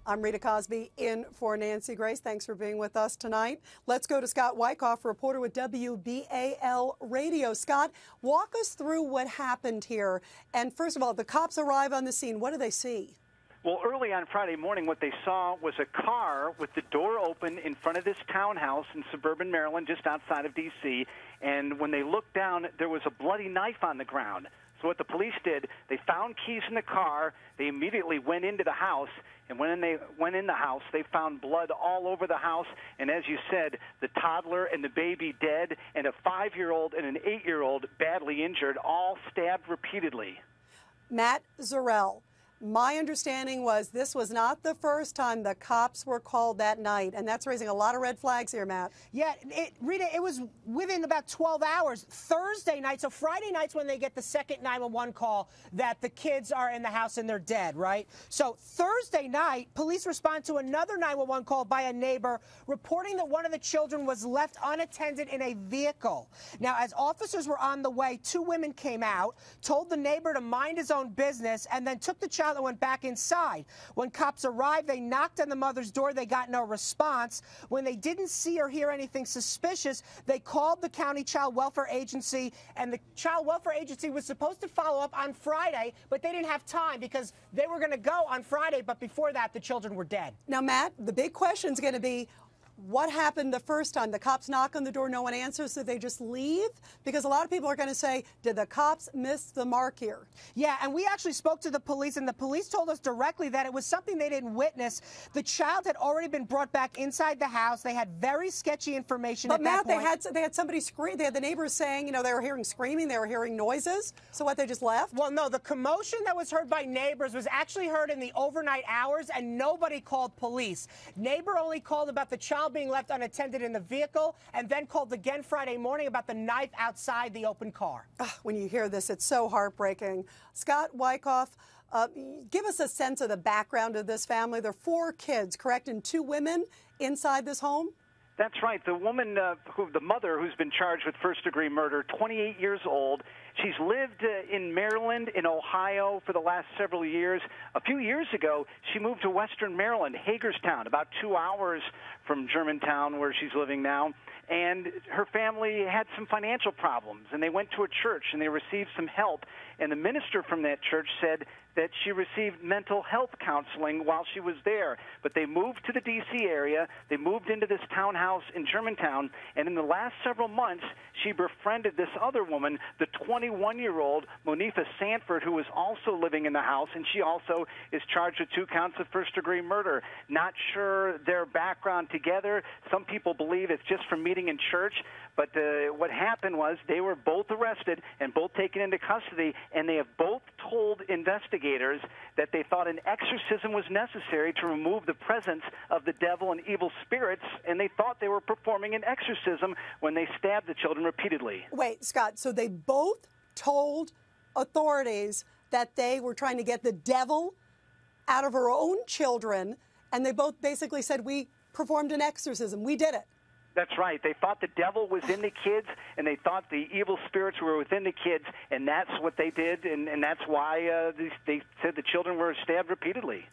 I'm Rita Cosby in for Nancy Grace. Thanks for being with us tonight. Let's go to Scott Wyckoff, reporter with WBAL Radio. Scott, walk us through what happened here. And first of all, the cops arrive on the scene. What do they see? Well, early on Friday morning, what they saw was a car with the door open in front of this townhouse in suburban Maryland, just outside of D.C. And when they looked down, there was a bloody knife on the ground. So what the police did, they found keys in the car. They immediately went into the house. And when they went in the house, they found blood all over the house. And as you said, the toddler and the baby dead, and a 5-year-old and an 8-year-old badly injured, all stabbed repeatedly. Matt Zarrell. My understanding was this was not the first time the cops were called that night, and that's raising a lot of red flags here, Matt. Yeah, Rita, it was within about 12 hours. Thursday night, so Friday night's when they get the second 911 call that the kids are in the house and they're dead, right? So Thursday night, police respond to another 911 call by a neighbor reporting that one of the children was left unattended in a vehicle. Now, as officers were on the way, 2 women came out, told the neighbor to mind his own business, and then took the child and went back inside. When cops arrived, they knocked on the mother's door. They got no response. When they didn't see or hear anything suspicious, they called the county child welfare agency, and the child welfare agency was supposed to follow up on Friday, but they didn't have time because they were going to go on Friday, but before that, the children were dead. Now, Matt, the big question is going to be, what happened the first time? The cops knock on the door, no one answers, so they just leave? Because a lot of people are going to say, did the cops miss the mark here? Yeah, and we actually spoke to the police, and the police told us directly that it was something they didn't witness. The child had already been brought back inside the house. They had very sketchy information at that point. But Matt, they had somebody scream. They had the neighbors saying, they were hearing screaming, they were hearing noises. So what, they just left? Well, no, the commotion that was heard by neighbors was actually heard in the overnight hours, and nobody called police. Neighbor only called about the child being left unattended in the vehicle, and then called again Friday morning about the knife outside the open car. When you hear this, it's so heartbreaking. Scott Wyckoff, give us a sense of the background of this family. There are 4 kids, correct, and 2 women inside this home? That's right. The woman, the mother who's been charged with first-degree murder, 28 years old. She's lived in Maryland, in Ohio for the last several years. A few years ago, she moved to western Maryland, Hagerstown, about 2 hours from Germantown, where she's living now. And her family had some financial problems, and they went to a church, and they received some help. And the minister from that church said that she received mental health counseling while she was there. But they moved to the D.C. area. They moved into this townhouse in Germantown. And in the last several months, she befriended this other woman, the 21-year-old Monifa Sanford, who was also living in the house. And she also is charged with 2 counts of first-degree murder. Not sure their background together. Some people believe it's just from meeting in church. But what happened was they were both arrested and both taken into custody, and they have both told investigators that they thought an exorcism was necessary to remove the presence of the devil and evil spirits, and they thought they were performing an exorcism when they stabbed the children repeatedly. Wait, Scott, so they both told authorities that they were trying to get the devil out of her own children, and they both basically said, we performed an exorcism, we did it. That's right. They thought the devil was in the kids, and they thought the evil spirits were within the kids, and that's what they did, and that's why they said the children were stabbed repeatedly.